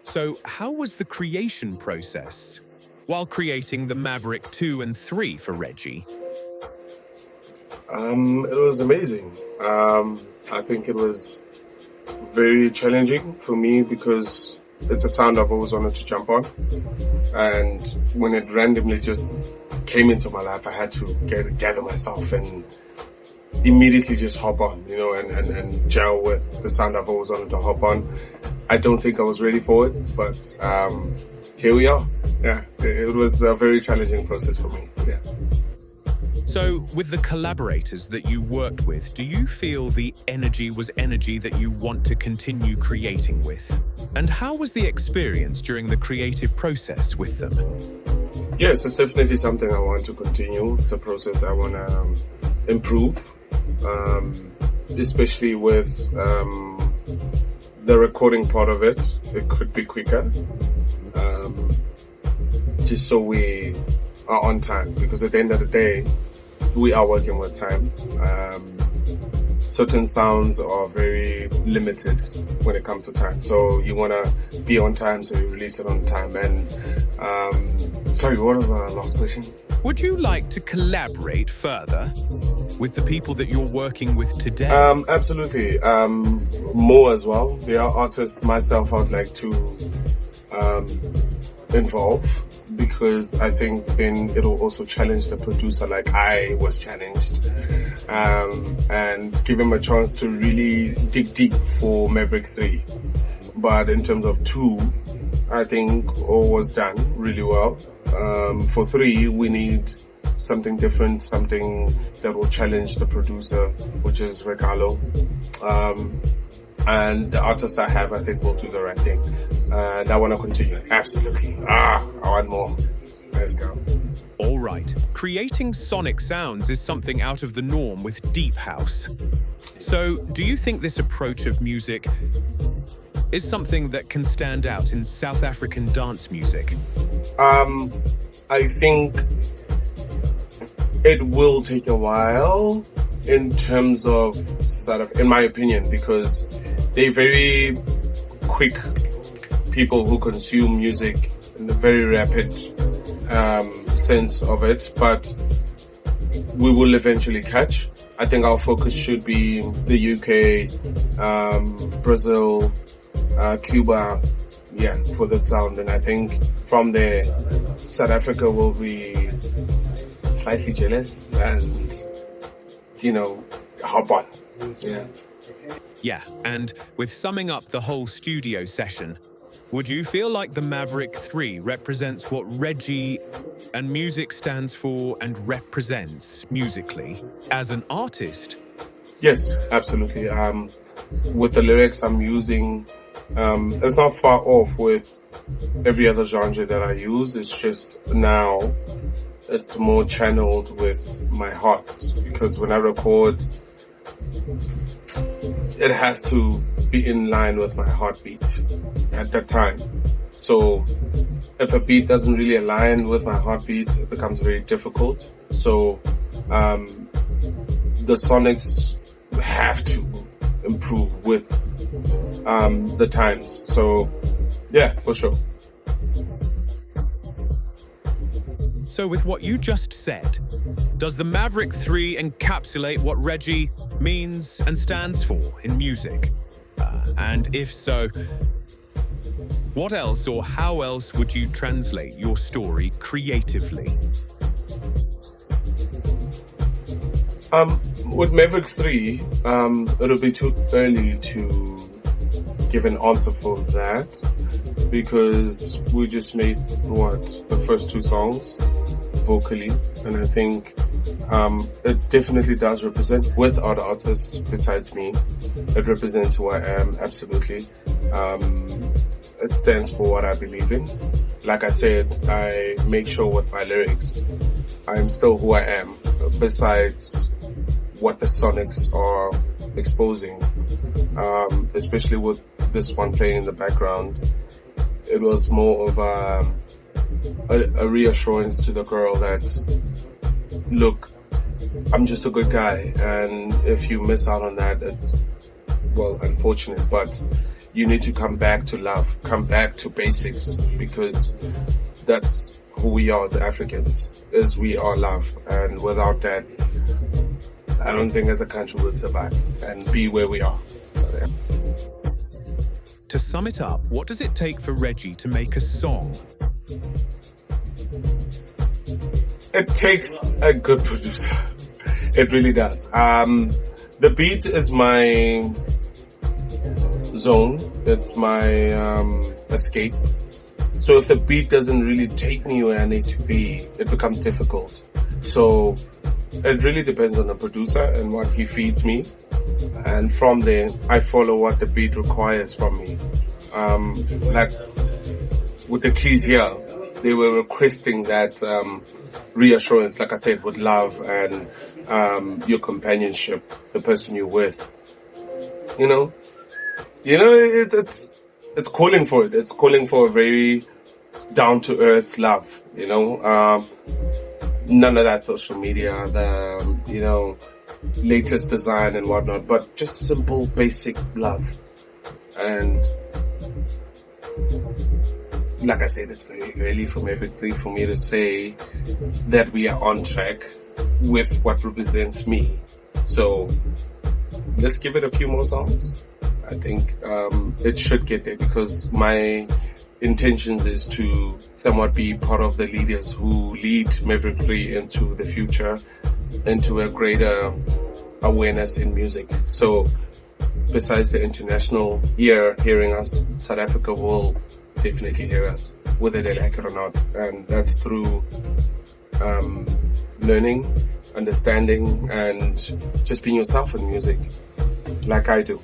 So how was the creation process while creating the Maverick 2 and 3 for Reggie? It was amazing. I think it was very challenging for me because it's a sound I've always wanted to jump on. And when it randomly just came into my life, I had to gather myself and immediately just hop on, and gel with the sound I've always wanted to hop on. I don't think I was ready for it, but here we are. Yeah, it was a very challenging process for me. Yeah. So, with the collaborators that you worked with, do you feel the energy was energy that you want to continue creating with? And how was the experience during the creative process with them? Yes, it's definitely something I want to continue. It's a process I want to improve, especially with the recording part of it. It could be quicker, just so we are on time, because at the end of the day, we are working with time. Certain sounds are very limited when it comes to time. So you want to be on time, so you release it on time. And, sorry, what was the last question? Would you like to collaborate further with the people that you're working with today? Absolutely. More as well. There are artists myself I'd like to involve, because I think then it'll also challenge the producer like I was challenged, and give him a chance to really dig deep for Maverick 3. But in terms of 2, I think all was done really well. For 3, we need something different, something that will challenge the producer, which is Regalo. And the artists I have, I think, will do the right thing. And I want to continue. Absolutely. I want more. Let's go. All right. Creating sonic sounds is something out of the norm with deep house. So, do you think this approach of music is something that can stand out in South African dance music? I think it will take a while in terms of in my opinion, because they're very quick people who consume music in a very rapid sense of it, but we will eventually catch. I think our focus should be the UK, Brazil, Cuba, for the sound. And I think from there, South Africa will be slightly jealous and, hop on. Yeah, and with summing up the whole studio session, would you feel like the Maverick 3 represents what Reggie and music stands for and represents musically as an artist? Yes, absolutely. With the lyrics I'm using, it's not far off with every other genre that I use. It's just now it's more channeled with my heart, because when I record, it has to be in line with my heartbeat at that time. So if a beat doesn't really align with my heartbeat, it becomes very difficult. So the sonics have to improve with the times. So yeah, for sure. So with what you just said, does the Maverick 3 encapsulate what Reggie means and stands for in music? And if so, what else or how else would you translate your story creatively? With Maverick 3, it'll be too early to give an answer for that, because we just made, the first 2 songs vocally, and I think it definitely does represent, with other artists besides me, it represents who I am, absolutely. It stands for what I believe in. Like I said, I make sure with my lyrics, I'm still who I am, besides what the sonics are exposing. Especially with this one playing in the background, it was more of a reassurance to the girl that, look, I'm just a good guy, and if you miss out on that, it's, unfortunate, but you need to come back to love, come back to basics, because that's who we are as Africans, is we are love. And without that, I don't think as a country we'll survive and be where we are. So, yeah. To sum it up, what does it take for Reggie to make a song? It takes a good producer. It really does. The beat is my zone. It's my escape. So if the beat doesn't really take me where I need to be, it becomes difficult. So it really depends on the producer and what he feeds me. And from there, I follow what the beat requires from me. Like with the keys here, they were requesting that reassurance, like I said, with love and your companionship, the person you're with. You know, it's calling for it. It's calling for a very down to earth love. You know, none of that social media, the latest design and whatnot, but just simple, basic love. And like I said, it's very early for MAVERICK for me to say that we are on track with what represents me. So let's give it a few more songs. I think it should get there, because my intentions is to somewhat be part of the leaders who lead MAVERICK into the future, into a greater awareness in music. So besides the international ear hearing us, South Africa will definitely hear us, whether they like it or not. And that's through learning, understanding, and just being yourself in music, like I do.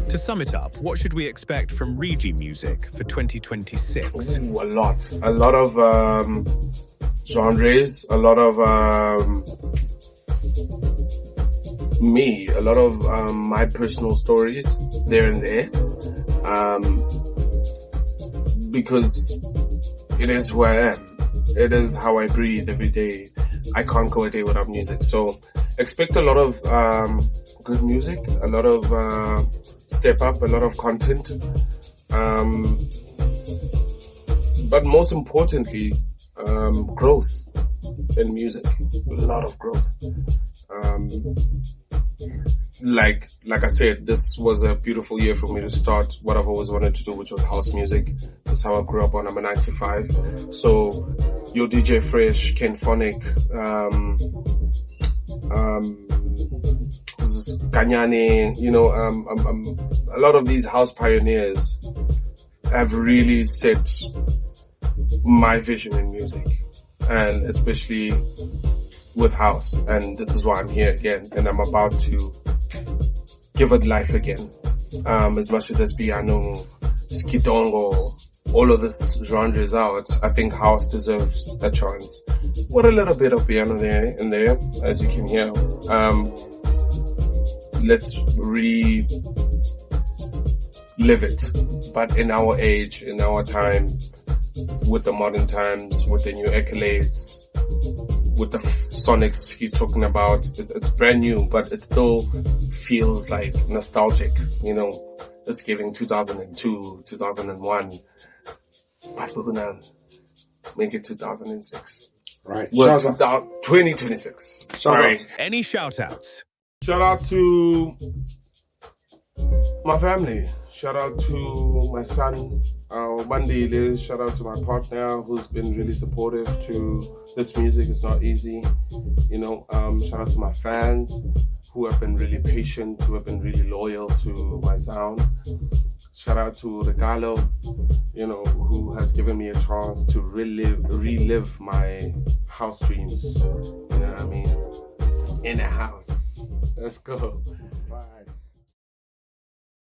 To sum it up, what should we expect from Reggie music for 2026? Ooh, a lot of genres, a lot of a lot of my personal stories there and there, because it is who I am. It is how I breathe every day. I can't go a day without music. So expect a lot of good music, a lot of step up, a lot of content, but most importantly, growth in music. A lot of growth. Like I said, this was a beautiful year for me to start what I've always wanted to do, which was house music. That's how I grew up on. I'm a 95. So your DJ Fresh, Ken Phonic, Kanyane, a lot of these house pioneers have really set my vision in music, and especially with house. And this is why I'm here again, and I'm about to give it life again. As much as there's piano, skidongo, all of this genre is out, I think house deserves a chance. With a little bit of piano there and there, as you can hear. Let's relive it, but in our age, in our time, with the modern times, with the new accolades, with the sonics he's talking about. It's brand new, but it still feels like nostalgic. It's giving 2002, 2001, but we're gonna make it 2006. Right. Well, 2026. Sorry. Any shout-outs? Shout out to my family. Shout out to my son, Bandile. Shout out to my partner who's been really supportive to this music. It's not easy. Shout out to my fans who have been really patient, who have been really loyal to my sound. Shout out to Regalo, who has given me a chance to relive my house dreams. You know what I mean? In a house. Let's go.